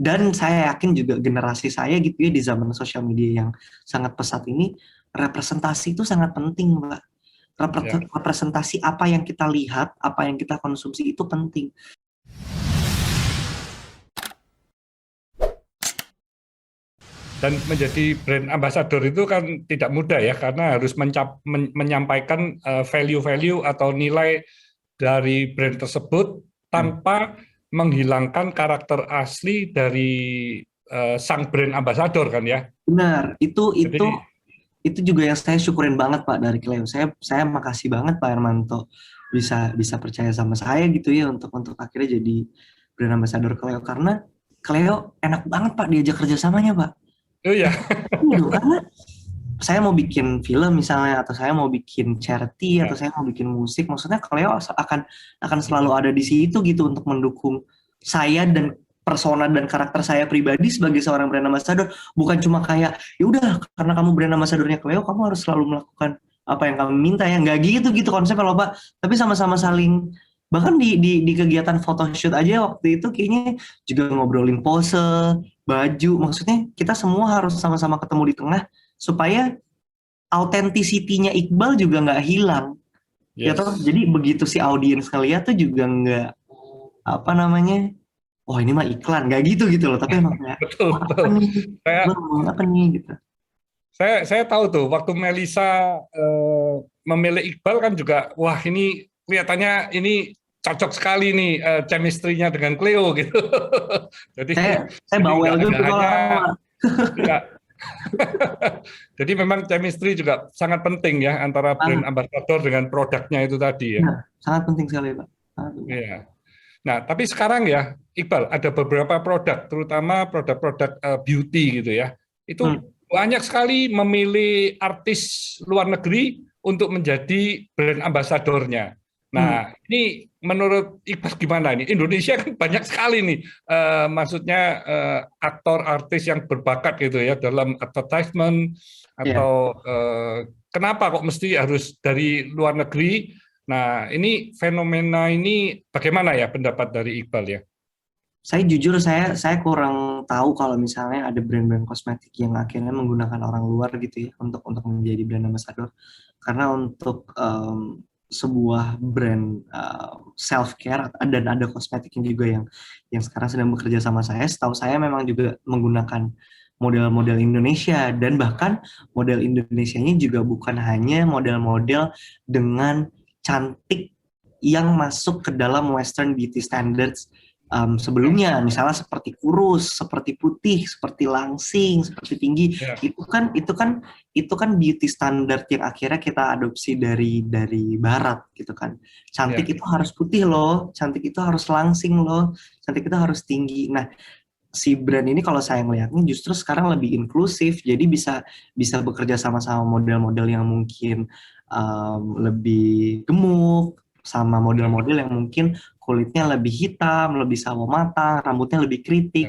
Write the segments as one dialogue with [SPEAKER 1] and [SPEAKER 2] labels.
[SPEAKER 1] Dan saya yakin juga generasi saya gitu ya di zaman sosial media yang sangat pesat ini, representasi itu sangat penting, Mbak.
[SPEAKER 2] Ya.
[SPEAKER 1] Representasi apa yang kita lihat, apa yang kita konsumsi itu penting.
[SPEAKER 2] Dan menjadi brand ambassador itu kan tidak mudah ya, karena harus menyampaikan value-value atau nilai dari brand tersebut
[SPEAKER 1] Hmm.
[SPEAKER 2] tanpa menghilangkan karakter asli dari sang brand ambassador kan ya.
[SPEAKER 1] Benar,
[SPEAKER 2] Jadi
[SPEAKER 1] itu juga yang saya syukurin banget Pak dari Cleo. Saya makasih banget Pak Hermanto bisa bisa percaya sama saya gitu ya untuk akhirnya jadi brand ambassador Cleo, karena Cleo enak banget Pak diajak kerjasamanya Pak.
[SPEAKER 2] oh ya.
[SPEAKER 1] Iya, karena saya mau bikin film misalnya, atau saya mau bikin charity, atau
[SPEAKER 2] Ya,
[SPEAKER 1] saya mau bikin musik, maksudnya Cleo akan selalu ada di situ gitu untuk mendukung saya dan persona dan karakter saya pribadi sebagai seorang brand ambassador. Bukan cuma kayak ya udah karena kamu brand ambassadornya Cleo kamu harus selalu melakukan apa yang kamu minta, ya nggak gitu gitu konsepnya loh Pak. Tapi sama-sama saling, bahkan di kegiatan photoshoot aja waktu itu kayaknya juga ngobrolin pose, baju, maksudnya kita semua harus sama-sama ketemu di tengah supaya autentisitinya Iqbal juga nggak hilang, ya toh.
[SPEAKER 2] yes.
[SPEAKER 1] Jadi begitu si audiens ngeliat tuh juga nggak, apa namanya, oh ini mah iklan, nggak gitu gitu loh, tapi emang kayak
[SPEAKER 2] Betul,
[SPEAKER 1] wah apa
[SPEAKER 2] betul.
[SPEAKER 1] nih,
[SPEAKER 2] Saya
[SPEAKER 1] Bang, apa nih gitu.
[SPEAKER 2] saya tahu tuh waktu Melisa memilih Iqbal kan juga, wah ini kelihatannya ini cocok sekali nih chemistry-nya dengan Cleo gitu. Jadi
[SPEAKER 1] Saya
[SPEAKER 2] jadi
[SPEAKER 1] bawel
[SPEAKER 2] nggak
[SPEAKER 1] juga kalau
[SPEAKER 2] hanya
[SPEAKER 1] lama.
[SPEAKER 2] ya. Jadi memang chemistry juga sangat penting ya antara brand
[SPEAKER 1] Sangat,
[SPEAKER 2] ambassador dengan produknya itu tadi ya.
[SPEAKER 1] ya, sangat penting sekali Pak, sangat penting.
[SPEAKER 2] Iya. Nah, tapi sekarang ya, Iqbal, ada beberapa produk, terutama produk-produk beauty gitu ya.
[SPEAKER 1] Hmm,
[SPEAKER 2] Itu banyak sekali memilih artis luar negeri untuk menjadi brand ambasadornya.
[SPEAKER 1] hmm,
[SPEAKER 2] Nah, ini menurut Iqbal gimana ini? Indonesia kan banyak sekali nih, maksudnya aktor artis yang berbakat gitu ya dalam advertisement
[SPEAKER 1] ya.
[SPEAKER 2] atau kenapa kok mesti harus dari luar negeri? Nah, ini fenomena ini bagaimana ya pendapat dari Iqbal ya?
[SPEAKER 1] Saya jujur saya kurang tahu kalau misalnya ada brand-brand kosmetik yang akhirnya menggunakan orang luar gitu ya untuk menjadi brand ambassador. Karena untuk sebuah brand self care dan ada kosmetiknya juga yang sekarang sedang bekerja sama saya, setahu saya memang juga menggunakan model-model Indonesia, dan bahkan model Indonesianya juga bukan hanya model-model dengan cantik yang masuk ke dalam Western beauty standards sebelumnya, misalnya seperti kurus, seperti putih, seperti langsing, seperti tinggi.
[SPEAKER 2] Ya,
[SPEAKER 1] Itu kan beauty standard yang akhirnya kita adopsi dari barat gitu kan.
[SPEAKER 2] ya,
[SPEAKER 1] Cantik itu harus putih loh, cantik itu harus langsing loh, cantik itu harus tinggi. Nah, si brand ini kalau saya melihatnya justru sekarang lebih inklusif, jadi bisa bisa bekerja sama-sama model-model yang mungkin lebih gemuk, sama
[SPEAKER 2] ya,
[SPEAKER 1] model-model yang mungkin kulitnya lebih hitam, lebih sawo matang, rambutnya lebih
[SPEAKER 2] ya,
[SPEAKER 1] keriting.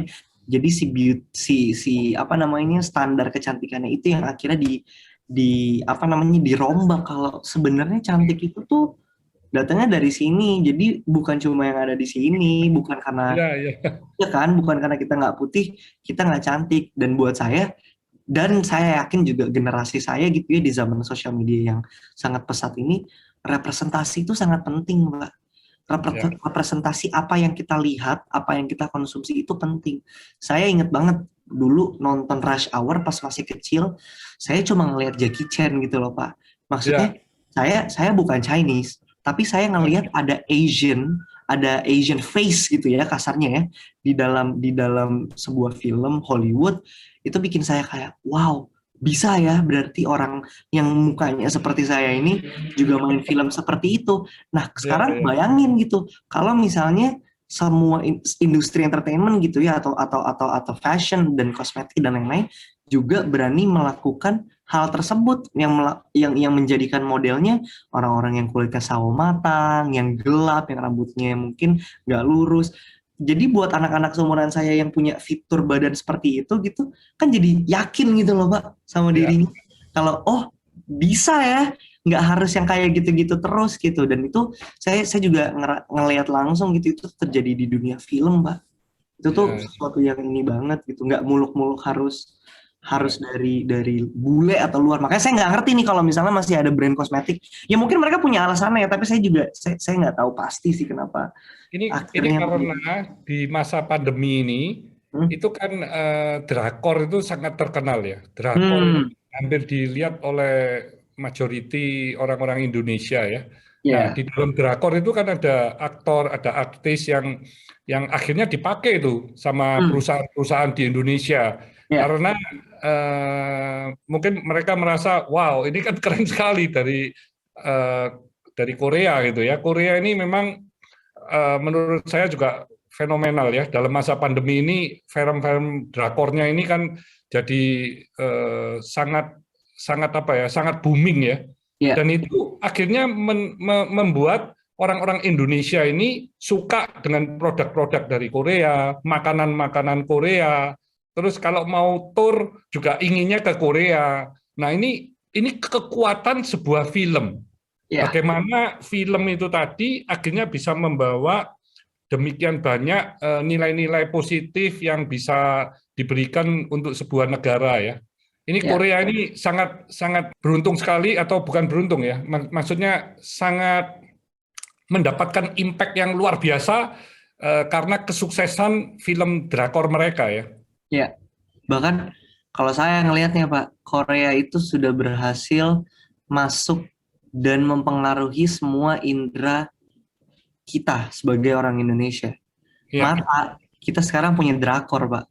[SPEAKER 1] Jadi si beauty, si apa namanya, standar kecantikannya itu yang akhirnya di apa namanya dirombak, kalau sebenarnya cantik itu tuh datangnya dari sini. Jadi bukan cuma yang ada di sini, bukan karena,
[SPEAKER 2] ya, ya,
[SPEAKER 1] ya kan, bukan karena kita nggak putih kita nggak cantik. Dan buat saya, dan saya yakin juga generasi saya gitu ya di zaman sosial media yang sangat pesat ini, representasi itu sangat penting Mbak.
[SPEAKER 2] ya,
[SPEAKER 1] Representasi apa yang kita lihat, apa yang kita konsumsi itu penting. Saya inget banget dulu nonton Rush Hour pas masih kecil, saya cuma ngelihat Jackie Chan gitu loh Pak.
[SPEAKER 2] ya,
[SPEAKER 1] Maksudnya saya bukan Chinese, tapi saya
[SPEAKER 2] ya,
[SPEAKER 1] ngelihat ada Asian face gitu ya kasarnya ya, di dalam sebuah film Hollywood. Itu bikin saya kayak wow, bisa ya berarti orang yang mukanya seperti saya ini juga main film seperti itu. Nah,
[SPEAKER 2] ya,
[SPEAKER 1] sekarang
[SPEAKER 2] ya,
[SPEAKER 1] bayangin gitu, kalau misalnya semua industri entertainment gitu ya, atau fashion dan kosmetik dan lain-lain juga berani melakukan hal tersebut, yang menjadikan modelnya orang-orang yang kulitnya sawo matang, yang gelap, yang rambutnya mungkin nggak lurus. Jadi buat anak-anak seumuran saya yang punya fitur badan seperti itu gitu, kan jadi yakin gitu loh Pak sama
[SPEAKER 2] ya.
[SPEAKER 1] dirinya. Kalau oh bisa ya, nggak harus yang kayak gitu-gitu terus gitu. Dan itu saya juga ngelihat langsung gitu, itu terjadi di dunia film Pak. Itu tuh
[SPEAKER 2] Ya,
[SPEAKER 1] sesuatu yang ini banget gitu, nggak muluk-muluk harus harus
[SPEAKER 2] ya.
[SPEAKER 1] dari bule atau luar. Makanya saya nggak ngerti nih kalau misalnya masih ada brand kosmetik. Ya mungkin mereka punya alasannya ya, tapi saya juga saya nggak tahu pasti sih kenapa
[SPEAKER 2] Ini
[SPEAKER 1] akhirnya
[SPEAKER 2] karena di masa pandemi ini
[SPEAKER 1] hmm,
[SPEAKER 2] itu kan drakor itu sangat terkenal ya. Drakor itu
[SPEAKER 1] hmm,
[SPEAKER 2] hampir dilihat oleh majority orang-orang Indonesia ya. Nah,
[SPEAKER 1] ya
[SPEAKER 2] di dalam drakor itu kan ada aktor, ada aktris yang akhirnya dipakai itu sama
[SPEAKER 1] hmm,
[SPEAKER 2] perusahaan-perusahaan di Indonesia
[SPEAKER 1] ya
[SPEAKER 2] karena mungkin mereka merasa wow ini kan keren sekali eh, dari Korea gitu ya. Korea ini memang menurut saya juga fenomenal ya dalam masa pandemi ini film-film drakornya ini kan jadi sangat sangat apa ya sangat booming ya
[SPEAKER 1] ya
[SPEAKER 2] dan itu akhirnya membuat orang-orang Indonesia ini suka dengan produk-produk dari Korea, makanan-makanan Korea. Terus kalau mau tur juga inginnya ke Korea. Nah, ini kekuatan sebuah film.
[SPEAKER 1] ya
[SPEAKER 2] Bagaimana film itu tadi akhirnya bisa membawa demikian banyak nilai-nilai positif yang bisa diberikan untuk sebuah negara ya. Ini
[SPEAKER 1] ya
[SPEAKER 2] Korea ini sangat sangat beruntung sekali atau bukan beruntung ya. Maksudnya sangat mendapatkan impact yang luar biasa karena kesuksesan film drakor mereka ya.
[SPEAKER 1] ya. Bahkan kalau saya ngelihatnya Pak, Korea itu sudah berhasil masuk dan mempengaruhi semua indera kita sebagai orang Indonesia.
[SPEAKER 2] Ya,
[SPEAKER 1] Mata, kita sekarang punya drakor, Pak.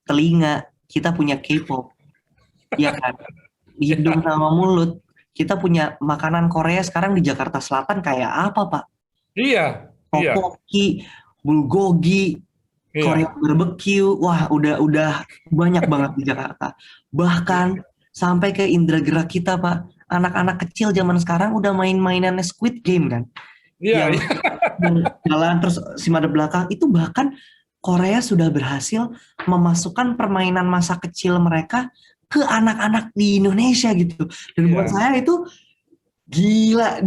[SPEAKER 1] Telinga, kita punya K-pop. Ya kan? Hidung
[SPEAKER 2] ya,
[SPEAKER 1] sama mulut, kita punya makanan Korea sekarang di Jakarta Selatan kayak apa, Pak?
[SPEAKER 2] iya, iya,
[SPEAKER 1] Tteokbokki, bulgogi, Korea
[SPEAKER 2] iya,
[SPEAKER 1] barbecue, wah udah banyak banget di Jakarta. Bahkan
[SPEAKER 2] iya,
[SPEAKER 1] sampai ke indera gerak kita, Pak. Anak-anak kecil zaman sekarang udah main-mainannya Squid Game kan,
[SPEAKER 2] iya,
[SPEAKER 1] yang
[SPEAKER 2] iya,
[SPEAKER 1] yang jalan terus si mata belakang itu bahkan Korea sudah berhasil memasukkan permainan masa kecil mereka ke anak-anak di Indonesia gitu. Dan buat
[SPEAKER 2] iya,
[SPEAKER 1] saya itu gila,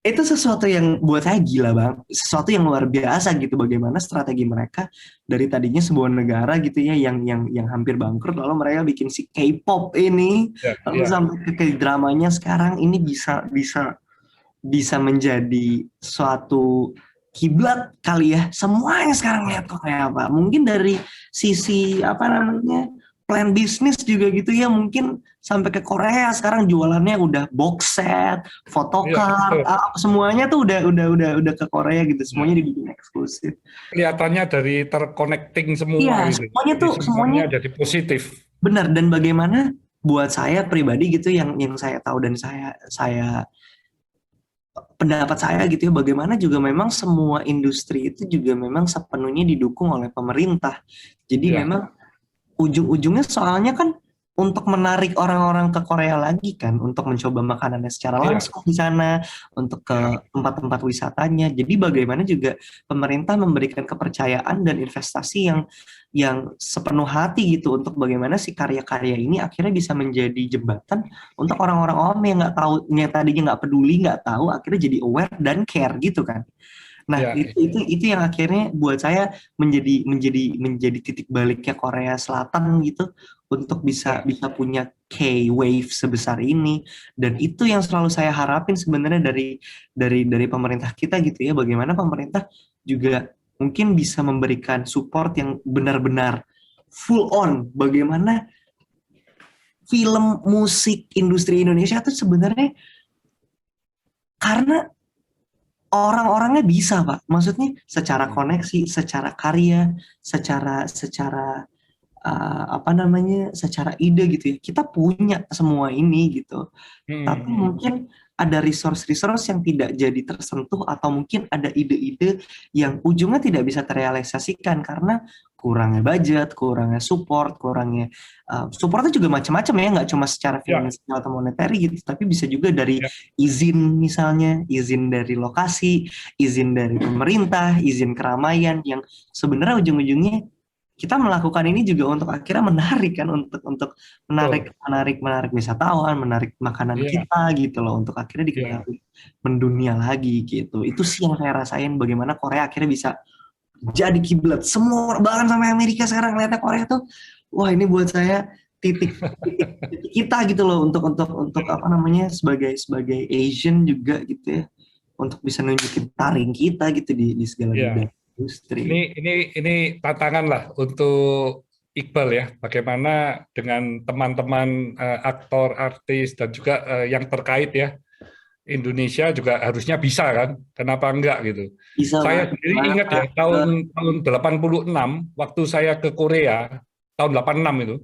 [SPEAKER 1] itu sesuatu yang buat saya gila bang, sesuatu yang luar biasa gitu bagaimana strategi mereka dari tadinya sebuah negara gitu ya yang hampir bangkrut lalu mereka bikin si K-pop ini
[SPEAKER 2] iya,
[SPEAKER 1] lalu
[SPEAKER 2] iya,
[SPEAKER 1] sampai ke dramanya sekarang ini bisa menjadi suatu kiblat kali ya semua yang sekarang lihat kok kayak apa mungkin dari sisi apa namanya plan bisnis juga gitu ya mungkin sampai ke Korea sekarang jualannya udah box set,
[SPEAKER 2] iya,
[SPEAKER 1] photocard,
[SPEAKER 2] betul.
[SPEAKER 1] semuanya tuh udah ke Korea gitu
[SPEAKER 2] Nah,
[SPEAKER 1] semuanya dibikin eksklusif.
[SPEAKER 2] kelihatannya dari terconnecting
[SPEAKER 1] Iya
[SPEAKER 2] semua gitu.
[SPEAKER 1] semuanya
[SPEAKER 2] Jadi
[SPEAKER 1] tuh semuanya
[SPEAKER 2] semuanya jadi positif.
[SPEAKER 1] benar dan bagaimana buat saya pribadi gitu yang saya tahu dan saya pendapat saya gitu ya bagaimana juga memang semua industri itu juga memang sepenuhnya didukung oleh pemerintah. Jadi
[SPEAKER 2] Ya,
[SPEAKER 1] memang ujung-ujungnya soalnya kan untuk menarik orang-orang ke Korea lagi kan untuk mencoba makanannya secara
[SPEAKER 2] iya,
[SPEAKER 1] langsung di sana, untuk ke
[SPEAKER 2] iya,
[SPEAKER 1] tempat-tempat wisatanya. Jadi bagaimana juga pemerintah memberikan kepercayaan dan investasi yang sepenuh hati gitu untuk bagaimana si karya-karya ini akhirnya bisa menjadi jembatan untuk orang-orang awam yang nggak tahu, yang tadinya nggak peduli, nggak tahu, akhirnya jadi aware dan care gitu kan. Nah,
[SPEAKER 2] iya,
[SPEAKER 1] itu yang akhirnya buat saya menjadi titik baliknya Korea Selatan gitu untuk bisa
[SPEAKER 2] iya,
[SPEAKER 1] bisa punya K-wave sebesar ini dan itu yang selalu saya harapin sebenarnya dari pemerintah kita gitu ya bagaimana pemerintah juga mungkin bisa memberikan support yang benar-benar full on bagaimana film musik industri Indonesia itu sebenarnya karena orang-orangnya bisa, Pak. Maksudnya secara
[SPEAKER 2] hmm,
[SPEAKER 1] koneksi, secara karya, secara secara apa namanya, secara ide gitu ya. Kita punya semua ini gitu.
[SPEAKER 2] hmm,
[SPEAKER 1] Tapi
[SPEAKER 2] hmm.
[SPEAKER 1] mungkin ada resource-resource yang tidak jadi tersentuh atau mungkin ada ide-ide yang ujungnya tidak bisa terrealisasikan karena kurangnya budget, kurangnya support, kurangnya supportnya juga macam-macam ya, nggak cuma secara
[SPEAKER 2] Ya,
[SPEAKER 1] finansial atau monetary gitu, tapi bisa juga dari
[SPEAKER 2] ya,
[SPEAKER 1] izin misalnya, izin dari lokasi, izin dari pemerintah, izin keramaian yang sebenarnya ujung-ujungnya kita melakukan ini juga untuk akhirnya menarik kan untuk menarik
[SPEAKER 2] betul.
[SPEAKER 1] menarik menarik wisatawan, menarik makanan
[SPEAKER 2] Iya,
[SPEAKER 1] kita gitu loh untuk akhirnya
[SPEAKER 2] iya,
[SPEAKER 1] dikenal mendunia lagi gitu. Itu sih yang saya rasain bagaimana Korea akhirnya bisa jadi kiblat semua bahkan sampai Amerika sekarang ngeliatnya Korea tuh wah ini buat saya titik kita gitu loh untuk apa namanya sebagai sebagai Asian juga gitu ya untuk bisa nunjukin taring kita gitu di segala bidang
[SPEAKER 2] Ya,
[SPEAKER 1] industri.
[SPEAKER 2] ini tantangan lah untuk Iqbal ya. Bagaimana dengan teman-teman aktor, artis dan juga yang terkait ya. Indonesia juga harusnya bisa kan? Kenapa enggak gitu?
[SPEAKER 1] Bisa
[SPEAKER 2] Saya
[SPEAKER 1] Pak,
[SPEAKER 2] sendiri ingat ya
[SPEAKER 1] banget.
[SPEAKER 2] tahun 86 waktu saya ke Korea tahun 86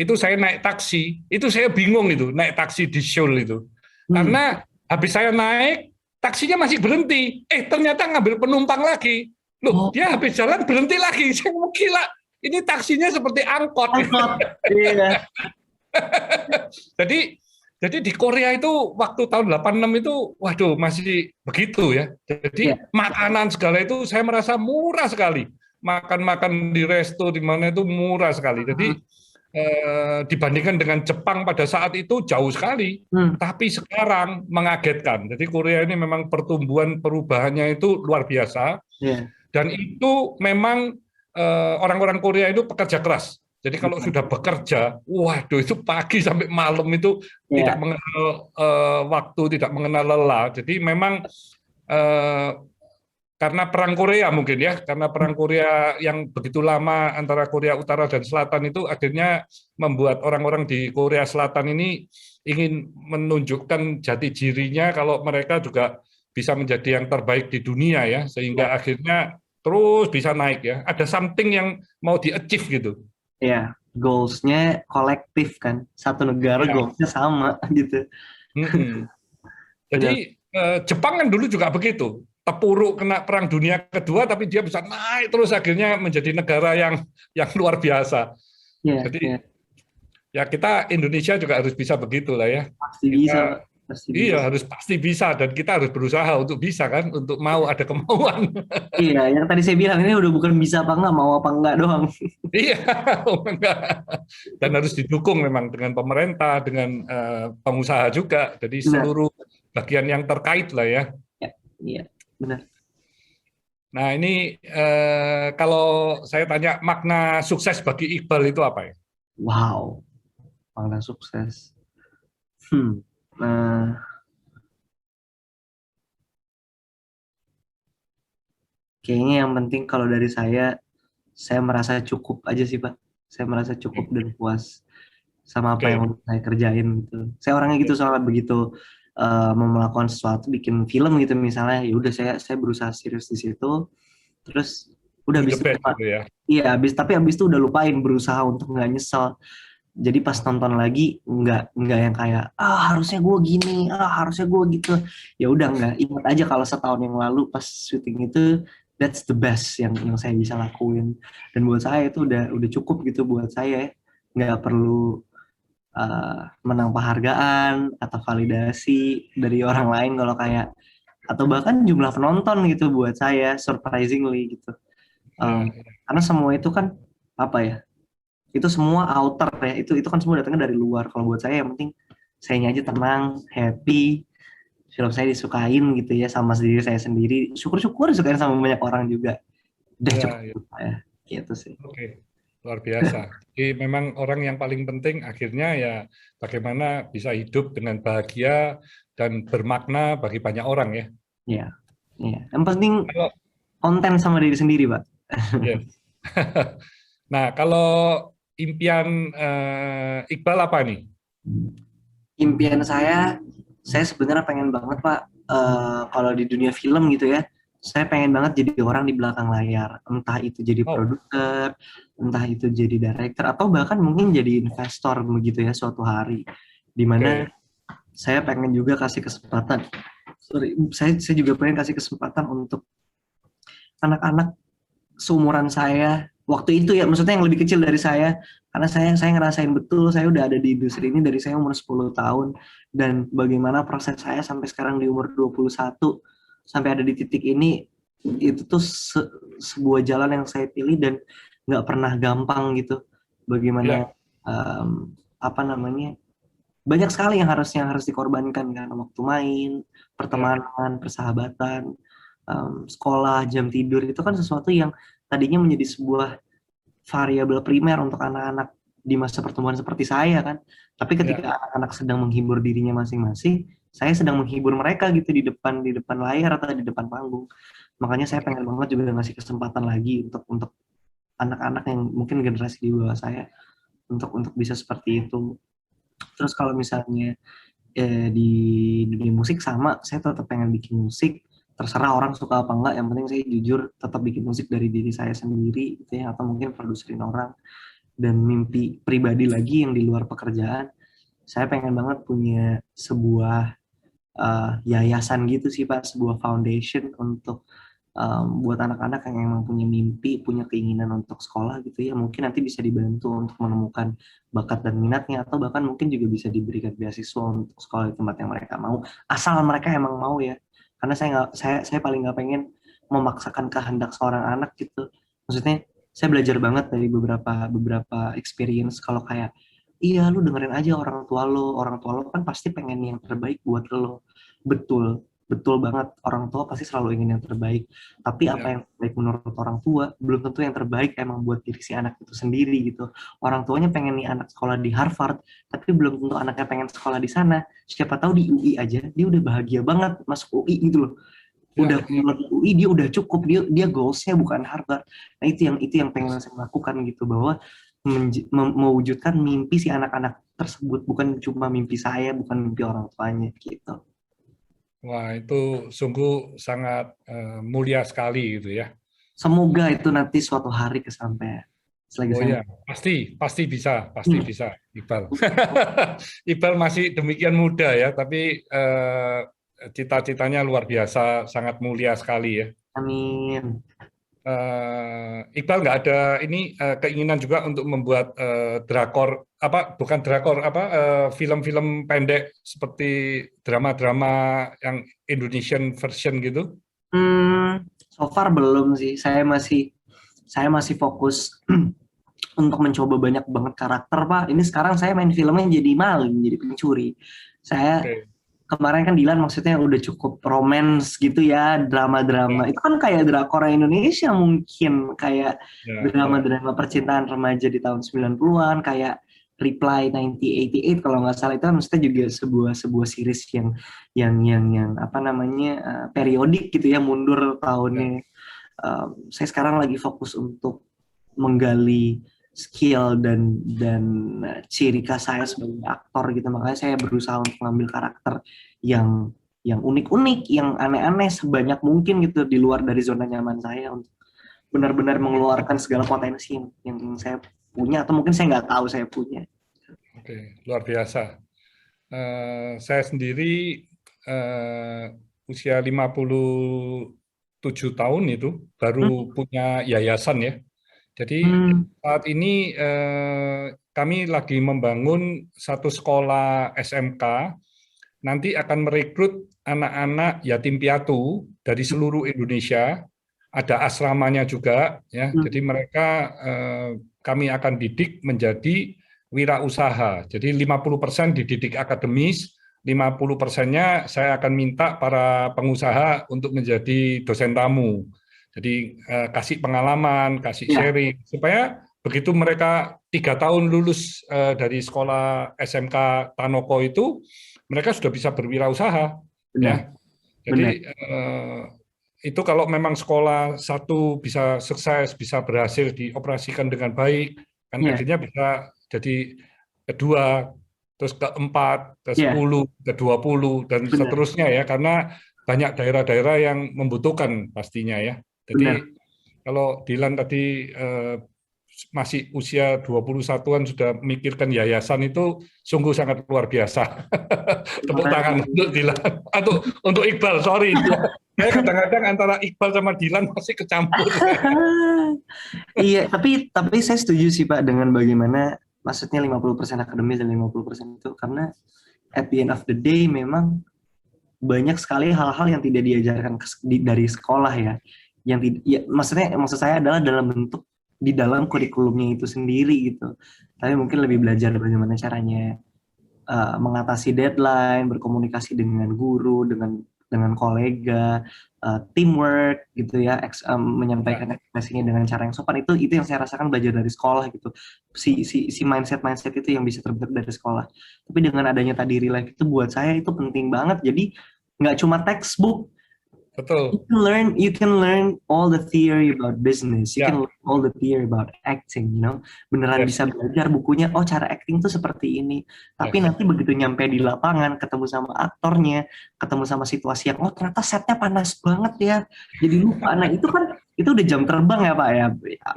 [SPEAKER 2] itu saya naik taksi, itu saya bingung itu naik taksi di Seoul itu.
[SPEAKER 1] Hmm.
[SPEAKER 2] Karena habis saya naik, taksinya masih berhenti. Ternyata ngambil penumpang lagi. Loh,
[SPEAKER 1] Oh,
[SPEAKER 2] dia habis jalan berhenti lagi. Saya mau gila, ini taksinya seperti angkot.
[SPEAKER 1] angkot. Iya.
[SPEAKER 2] Jadi jadi di Korea itu waktu tahun 86 itu waduh masih begitu ya. Jadi
[SPEAKER 1] Iya.
[SPEAKER 2] makanan segala itu saya merasa murah sekali. Makan-makan di resto di mana itu murah sekali.
[SPEAKER 1] Hmm.
[SPEAKER 2] Jadi dibandingkan dengan Jepang pada saat itu jauh sekali.
[SPEAKER 1] Hmm.
[SPEAKER 2] Tapi sekarang mengagetkan. Jadi Korea ini memang pertumbuhan perubahannya itu luar biasa
[SPEAKER 1] Iya.
[SPEAKER 2] dan itu memang orang-orang Korea itu pekerja keras. Jadi kalau sudah bekerja, waduh itu pagi sampai malam itu tidak
[SPEAKER 1] Iya.
[SPEAKER 2] mengenal waktu, tidak mengenal lelah. Jadi memang eh, karena perang Korea mungkin ya, karena perang Korea yang begitu lama antara Korea Utara dan Selatan itu akhirnya membuat orang-orang di Korea Selatan ini ingin menunjukkan jati dirinya kalau mereka juga bisa menjadi yang terbaik di dunia ya, sehingga
[SPEAKER 1] Iya.
[SPEAKER 2] akhirnya terus bisa naik ya. Ada something yang mau di-achieve gitu.
[SPEAKER 1] Iya. Goals-nya kolektif kan. Satu negara
[SPEAKER 2] Ya.
[SPEAKER 1] goals-nya sama gitu.
[SPEAKER 2] Mm-mm.
[SPEAKER 1] Benar.
[SPEAKER 2] Jadi Jepang kan dulu juga begitu. Terpuruk kena Perang Dunia Kedua, tapi dia bisa naik terus akhirnya menjadi negara yang luar biasa.
[SPEAKER 1] Iya. Iya.
[SPEAKER 2] Jadi ya kita Indonesia juga harus bisa begitu lah ya.
[SPEAKER 1] Pasti bisa, Pak.
[SPEAKER 2] Kita
[SPEAKER 1] Pasti
[SPEAKER 2] iya
[SPEAKER 1] bisa.
[SPEAKER 2] harus pasti bisa dan kita harus berusaha untuk bisa kan, untuk mau ada kemauan.
[SPEAKER 1] Iya, yang tadi saya bilang ini udah bukan bisa apa enggak, mau apa enggak doang.
[SPEAKER 2] Iya, enggak. Dan harus didukung memang dengan pemerintah, dengan pengusaha juga. Jadi
[SPEAKER 1] Benar.
[SPEAKER 2] seluruh bagian yang terkait lah ya.
[SPEAKER 1] Ya, iya, benar.
[SPEAKER 2] Nah ini kalau saya tanya makna sukses bagi Iqbal itu apa ya?
[SPEAKER 1] Wow, makna sukses. Nah, kayaknya yang penting kalau dari saya merasa cukup aja sih, Pak. Saya merasa cukup dan puas sama apa yang
[SPEAKER 2] Oke,
[SPEAKER 1] udah saya kerjain gitu. Saya orangnya gitu soalnya begitu mau melakukan sesuatu, bikin film gitu misalnya, ya udah saya berusaha serius di situ, terus udah
[SPEAKER 2] do the
[SPEAKER 1] habis itu
[SPEAKER 2] best
[SPEAKER 1] Pak.
[SPEAKER 2] gitu ya.
[SPEAKER 1] Iya, habis itu udah lupain berusaha untuk nggak nyesel. Jadi pas nonton lagi nggak yang kayak harusnya gue gini, harusnya gue gitu. Ya udah nggak ingat aja kalau setahun yang lalu pas syuting itu that's the best yang saya bisa lakuin. Dan buat saya itu udah cukup gitu buat saya. Nggak perlu menang penghargaan atau validasi dari orang lain kalau kayak atau bahkan jumlah penonton gitu buat saya surprisingly gitu.
[SPEAKER 2] Ya,
[SPEAKER 1] Karena semua itu kan apa ya? Itu semua outer ya, itu kan semua datangnya dari luar. Kalau buat saya yang penting sayanya aja tenang, happy, film saya disukain gitu ya sama diri saya sendiri, syukur-syukur disukain sama banyak orang juga, udah
[SPEAKER 2] ya, ya.
[SPEAKER 1] cukup ya gitu sih.
[SPEAKER 2] Oke, luar biasa. Jadi memang orang yang paling penting akhirnya ya bagaimana bisa hidup dengan bahagia dan bermakna bagi banyak orang ya.
[SPEAKER 1] Ya, ya, yang penting
[SPEAKER 2] Kalau
[SPEAKER 1] konten sama diri sendiri Pak.
[SPEAKER 2] yes. Nah, kalau impian Iqbal apa nih?
[SPEAKER 1] Impian saya sebenarnya pengen banget Pak, kalau di dunia film gitu ya, saya pengen banget jadi orang di belakang layar, entah itu jadi
[SPEAKER 2] Oh,
[SPEAKER 1] produser, entah itu jadi director, atau bahkan mungkin jadi investor begitu ya suatu hari, dimana
[SPEAKER 2] oke.
[SPEAKER 1] saya pengen juga kasih kesempatan, sorry, saya juga pengen kasih kesempatan untuk anak-anak seumuran saya waktu itu ya, maksudnya yang lebih kecil dari saya, karena saya ngerasain betul saya udah ada di industri ini dari saya umur 10 tahun, dan bagaimana proses saya sampai sekarang di umur 21 sampai ada di titik ini, itu tuh sebuah jalan yang saya pilih dan nggak pernah gampang gitu. Bagaimana
[SPEAKER 2] Ya,
[SPEAKER 1] apa namanya, banyak sekali yang harus dikorbankan kan, waktu main,
[SPEAKER 2] ya,
[SPEAKER 1] pertemanan, persahabatan, sekolah, jam tidur itu kan sesuatu yang tadinya menjadi sebuah variabel primer untuk anak-anak di masa pertumbuhan seperti saya kan. Tapi
[SPEAKER 2] Ya,
[SPEAKER 1] ketika anak-anak sedang menghibur dirinya masing-masing, saya sedang menghibur mereka gitu di depan layar atau di depan panggung. Makanya saya pengen banget juga ngasih kesempatan lagi untuk anak-anak yang mungkin generasi di bawah saya untuk bisa seperti itu. Terus kalau misalnya di dunia musik sama, saya tetap pengen bikin musik. Terserah orang suka apa enggak, yang penting saya jujur tetap bikin musik dari diri saya sendiri gitu ya, atau mungkin produserin orang. Dan mimpi pribadi lagi yang di luar pekerjaan, saya pengen banget punya sebuah yayasan gitu sih Pak, sebuah foundation untuk buat anak-anak yang emang punya mimpi, punya keinginan untuk sekolah gitu ya, mungkin nanti bisa dibantu untuk menemukan bakat dan minatnya, atau bahkan mungkin juga bisa diberikan beasiswa untuk sekolah di tempat yang mereka mau, asal mereka emang mau ya. Karena saya paling nggak pengen memaksakan kehendak seorang anak gitu. Maksudnya saya belajar banget dari beberapa beberapa experience kalau kayak iya lu dengerin aja orang tua lo kan pasti pengen yang terbaik buat lo. Betul, betul banget, orang tua pasti selalu ingin yang terbaik, tapi apa
[SPEAKER 2] ya,
[SPEAKER 1] yang terbaik menurut orang tua belum tentu yang terbaik emang buat diri si anak itu sendiri gitu. Orang tuanya pengen nih anak sekolah di Harvard, tapi belum tentu anaknya pengen sekolah di sana. Siapa tahu di UI aja dia udah bahagia banget masuk UI gitu loh,
[SPEAKER 2] ya,
[SPEAKER 1] udah
[SPEAKER 2] ya.
[SPEAKER 1] menurut UI dia udah cukup, dia goalsnya bukan Harvard. Nah itu yang pengen saya lakukan gitu, bahwa mewujudkan mimpi si anak-anak tersebut, bukan cuma mimpi saya, bukan mimpi orang tuanya gitu.
[SPEAKER 2] Wah, itu sungguh sangat mulia sekali gitu ya.
[SPEAKER 1] Semoga itu nanti suatu hari kesampaian. Selagi
[SPEAKER 2] Oh
[SPEAKER 1] saya
[SPEAKER 2] ya, pasti bisa, Iqbal. Iqbal masih demikian muda ya, tapi cita-citanya luar biasa, sangat mulia sekali ya.
[SPEAKER 1] amin.
[SPEAKER 2] Iqbal nggak ada ini keinginan juga untuk membuat drakor apa bukan drakor apa film-film pendek seperti drama-drama yang Indonesian version gitu.
[SPEAKER 1] So far belum sih. Saya masih fokus untuk mencoba banyak banget karakter, Pak. Ini sekarang saya main filmnya jadi maling, jadi pencuri. Saya
[SPEAKER 2] Oke.
[SPEAKER 1] kemarin kan Dilan maksudnya udah cukup romance gitu ya,
[SPEAKER 2] Ya,
[SPEAKER 1] drama-drama. Itu kan kayak drakor Indonesia mungkin, kayak
[SPEAKER 2] ya, ya,
[SPEAKER 1] drama-drama percintaan remaja di tahun 90-an, kayak Reply 1988 kalau nggak salah, itu kan maksudnya juga sebuah sebuah series yang apa namanya periodik gitu ya, mundur
[SPEAKER 2] ya.
[SPEAKER 1] tahunnya. Saya sekarang lagi fokus untuk menggali skill dan ciri khas saya sebagai aktor gitu, makanya saya berusaha untuk mengambil karakter yang unik-unik, yang aneh-aneh sebanyak mungkin gitu, di luar dari zona nyaman saya, untuk benar-benar mengeluarkan segala potensi yang saya punya, atau mungkin saya nggak tahu saya punya.
[SPEAKER 2] Oke, luar biasa. Saya sendiri eh, usia 57 tahun itu
[SPEAKER 1] Hmm.
[SPEAKER 2] baru punya yayasan ya. Jadi
[SPEAKER 1] Hmm.
[SPEAKER 2] saat ini kami lagi membangun satu sekolah SMK, nanti akan merekrut anak-anak yatim piatu dari seluruh Indonesia, ada asramanya juga, ya. Jadi
[SPEAKER 1] Hmm.
[SPEAKER 2] mereka kami akan didik menjadi wirausaha. Jadi 50% dididik akademis, 50%-nya saya akan minta para pengusaha untuk menjadi dosen tamu. Jadi kasih pengalaman, kasih
[SPEAKER 1] Ya,
[SPEAKER 2] sharing, supaya begitu mereka 3 tahun lulus dari sekolah SMK Tanoko itu, mereka sudah bisa berwirausaha, ya.
[SPEAKER 1] benar,
[SPEAKER 2] Jadi
[SPEAKER 1] benar.
[SPEAKER 2] itu kalau memang sekolah satu bisa sukses, bisa berhasil dioperasikan dengan baik, kan
[SPEAKER 1] Ya,
[SPEAKER 2] akhirnya bisa jadi kedua, terus keempat, ke
[SPEAKER 1] ya,
[SPEAKER 2] 10, ke 20, dan
[SPEAKER 1] benar,
[SPEAKER 2] seterusnya ya, karena banyak daerah-daerah yang membutuhkan pastinya ya.
[SPEAKER 1] benar.
[SPEAKER 2] Jadi kalau Dilan tadi masih usia 21-an sudah memikirkan yayasan itu sungguh sangat luar biasa.
[SPEAKER 1] Terima
[SPEAKER 2] Tepuk tangan
[SPEAKER 1] kasih.
[SPEAKER 2] untuk Dilan. Atau untuk Iqbal, sorry. Saya kadang-kadang antara Iqbal sama Dilan masih kecampur.
[SPEAKER 1] Iya, tapi saya setuju sih Pak dengan bagaimana maksudnya 50% akademis dan 50% itu, karena at the end of the day memang banyak sekali hal-hal yang tidak diajarkan dari sekolah ya. Yang tidak, ya, maksud saya adalah dalam bentuk di dalam kurikulumnya itu sendiri gitu. Tapi mungkin lebih belajar bagaimana caranya mengatasi deadline, berkomunikasi dengan guru, dengan dengan kolega, teamwork gitu ya,
[SPEAKER 2] Ya,
[SPEAKER 1] menyampaikan ekspresinya dengan cara yang sopan, itu yang saya rasakan belajar dari sekolah gitu. Si mindset itu yang bisa terbentuk dari sekolah. Tapi dengan adanya tadi real life itu buat saya itu penting banget. Jadi nggak cuma textbook.
[SPEAKER 2] betul.
[SPEAKER 1] You can learn all the theory about business. You can
[SPEAKER 2] Ya,
[SPEAKER 1] learn all the theory about acting, you know. Beneran
[SPEAKER 2] yes,
[SPEAKER 1] bisa belajar bukunya, oh cara acting tuh seperti ini. Tapi
[SPEAKER 2] yes.
[SPEAKER 1] nanti begitu nyampe di lapangan, ketemu sama aktornya, ketemu sama situasi yang, oh ternyata setnya panas banget ya. Jadi lupa. Nah itu kan, itu udah jam terbang ya Pak ya.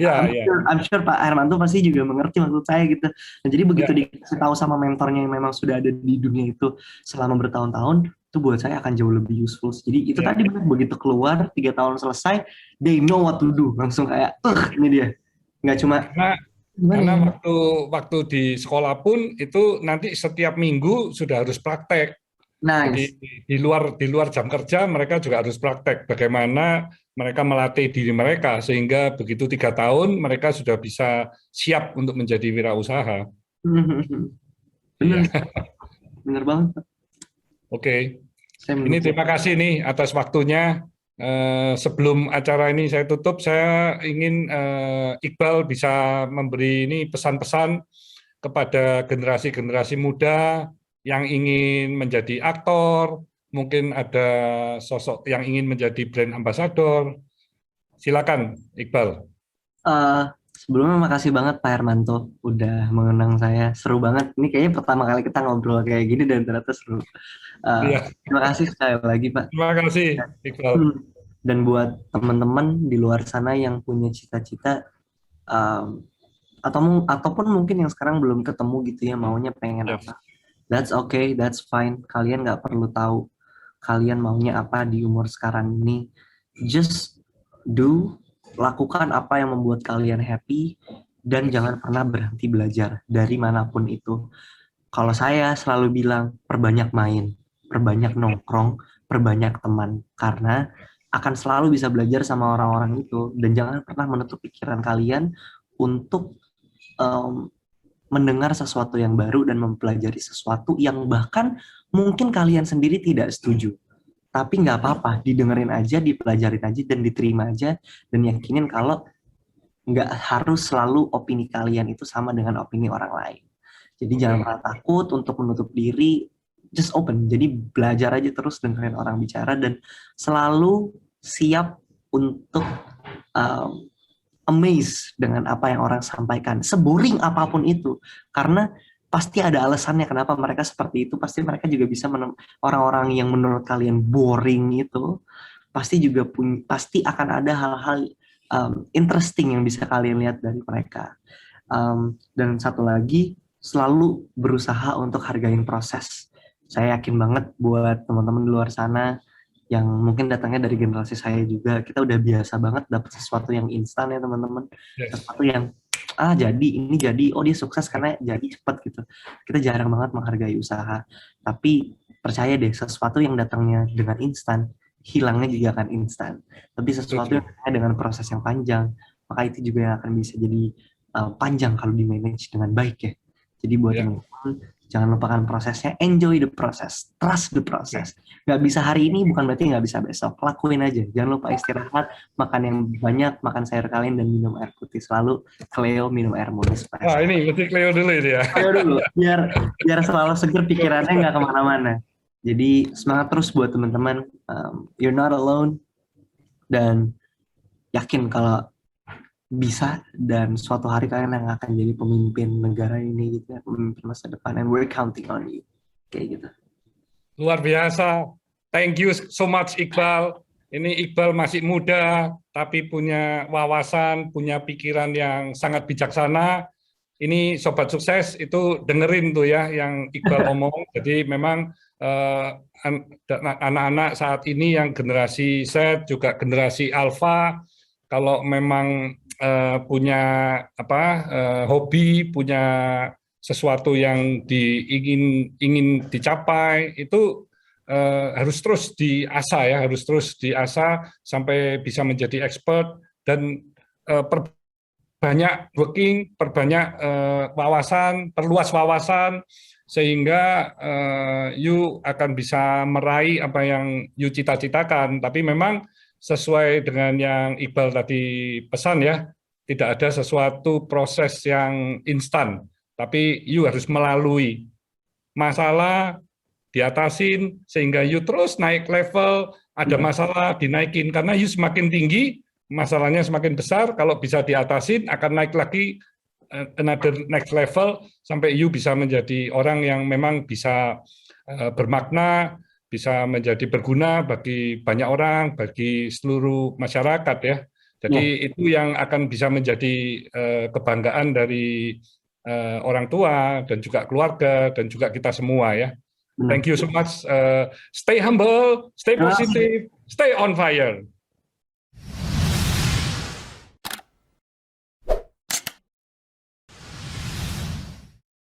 [SPEAKER 2] Ya, ya,
[SPEAKER 1] I'm sure Pak Hermanto pasti juga mengerti maksud saya gitu. Nah jadi begitu
[SPEAKER 2] ya,
[SPEAKER 1] dikasih tahu sama mentornya yang memang sudah ada di dunia itu selama bertahun-tahun, itu buat saya akan jauh lebih useful. Jadi itu
[SPEAKER 2] ya.
[SPEAKER 1] tadi benar, begitu keluar 3 tahun selesai, they know what to do, langsung kayak, ini dia, nggak cuma
[SPEAKER 2] Karena
[SPEAKER 1] gimana
[SPEAKER 2] karena
[SPEAKER 1] ya.
[SPEAKER 2] waktu waktu di sekolah pun itu nanti setiap minggu sudah harus praktek. Jadi
[SPEAKER 1] Nice.
[SPEAKER 2] di luar jam kerja mereka juga harus praktek bagaimana mereka melatih diri mereka sehingga begitu 3 tahun mereka sudah bisa siap untuk menjadi wirausaha.
[SPEAKER 1] Bener,
[SPEAKER 2] Iya,
[SPEAKER 1] bener banget Pak.
[SPEAKER 2] oke.
[SPEAKER 1] Saya
[SPEAKER 2] Ini
[SPEAKER 1] mendukung.
[SPEAKER 2] terima kasih nih atas waktunya. Sebelum acara ini saya tutup, saya ingin Iqbal bisa memberi ini pesan-pesan kepada generasi-generasi muda yang ingin menjadi aktor, mungkin ada sosok yang ingin menjadi brand ambassador. Silakan, Iqbal.
[SPEAKER 1] Eh, Sebelumnya makasih banget Pak Hermanto udah mengenang saya, seru banget. Ini kayaknya pertama kali kita ngobrol kayak gini dan ternyata seru.
[SPEAKER 2] Iya,
[SPEAKER 1] Terima kasih sekali lagi Pak.
[SPEAKER 2] terima kasih, Iqbal.
[SPEAKER 1] Hmm. Dan buat teman-teman di luar sana yang punya cita-cita, um, ataupun mungkin yang sekarang belum ketemu gitu ya, maunya pengen
[SPEAKER 2] Yes.
[SPEAKER 1] apa, that's okay, that's fine. Kalian nggak perlu tahu kalian maunya apa di umur sekarang ini. Just do, lakukan apa yang membuat kalian happy, dan
[SPEAKER 2] Yes.
[SPEAKER 1] jangan pernah berhenti belajar dari manapun itu. Kalau saya selalu bilang, perbanyak main, perbanyak nongkrong, perbanyak teman, karena akan selalu bisa belajar sama orang-orang itu. Dan jangan pernah menutup pikiran kalian untuk um, mendengar sesuatu yang baru dan mempelajari sesuatu yang bahkan mungkin kalian sendiri tidak setuju. Tapi nggak apa-apa, didengerin aja, dipelajarin aja, dan diterima aja, dan yakinin kalau nggak harus selalu opini kalian itu sama dengan opini orang lain. Jadi jangan
[SPEAKER 2] Oke.
[SPEAKER 1] pernah takut untuk menutup diri, just open. Jadi belajar aja terus, dengerin orang bicara, dan selalu siap untuk um, amazed dengan apa yang orang sampaikan, seboring apapun itu, karena pasti ada alasannya kenapa mereka seperti itu. Pasti mereka juga bisa orang-orang yang menurut kalian boring itu pasti juga pasti akan ada hal-hal interesting yang bisa kalian lihat dari mereka. Dan satu lagi, selalu berusaha untuk hargain proses. Saya yakin banget buat teman-teman di luar sana yang mungkin datangnya dari generasi saya juga, kita udah biasa banget dapat sesuatu yang instan ya teman-teman,
[SPEAKER 2] Yes.
[SPEAKER 1] sesuatu yang jadi ini jadi, oh dia sukses karena jadi cepat gitu. Kita jarang banget menghargai usaha, tapi percaya deh, sesuatu yang datangnya dengan instan hilangnya juga akan instan, tapi sesuatu yang
[SPEAKER 2] Setuju.
[SPEAKER 1] datangnya dengan proses yang panjang, maka itu juga yang akan bisa jadi panjang kalau di manage dengan baik ya. Jadi buat
[SPEAKER 2] Ya.
[SPEAKER 1] teman-teman, jangan lupakan prosesnya, enjoy the process, trust the
[SPEAKER 2] Oke.
[SPEAKER 1] process. Nggak bisa hari ini bukan berarti nggak bisa besok, lakuin aja. Jangan lupa istirahat, makan yang banyak, makan sayur kalian, dan minum air putih. Selalu Cleo minum air murni supaya
[SPEAKER 2] Wah,
[SPEAKER 1] sehat.
[SPEAKER 2] ini mesti Cleo dulu ini ya.
[SPEAKER 1] Ayo dulu, biar biar selalu seger pikirannya, nggak kemana-mana. Jadi semangat terus buat teman-teman. You're not alone, dan yakin kalau bisa, dan suatu hari kalian yang akan jadi pemimpin negara ini gitu ya, pemimpin masa depan, and we're counting on you, kayak gitu.
[SPEAKER 2] Luar biasa. Thank you so much, Iqbal. Ini Iqbal masih muda, tapi punya wawasan, punya pikiran yang sangat bijaksana. Ini Sobat Sukses, itu dengerin tuh ya yang Iqbal omong. Jadi memang anak-anak saat ini yang generasi Z, juga generasi Alpha, kalau memang punya hobi, punya sesuatu yang ingin dicapai, itu harus terus diasah ya, harus terus diasah sampai bisa menjadi expert, dan perbanyak working, perbanyak wawasan, perluas wawasan, sehingga you akan bisa meraih apa yang you cita-citakan. Tapi memang sesuai dengan yang Iqbal tadi pesan ya, tidak ada sesuatu proses yang instan, tapi you harus melalui masalah, diatasin, sehingga you terus naik level, ada masalah, dinaikin. Karena you semakin tinggi, masalahnya semakin besar, kalau bisa diatasin, akan naik lagi another next level, sampai you bisa menjadi orang yang memang bisa bermakna, bisa menjadi berguna bagi banyak orang, bagi seluruh masyarakat ya. Jadi itu yang akan bisa menjadi kebanggaan dari orang tua dan juga keluarga dan juga kita semua ya. Thank you so much. Stay humble, stay positive, stay on fire.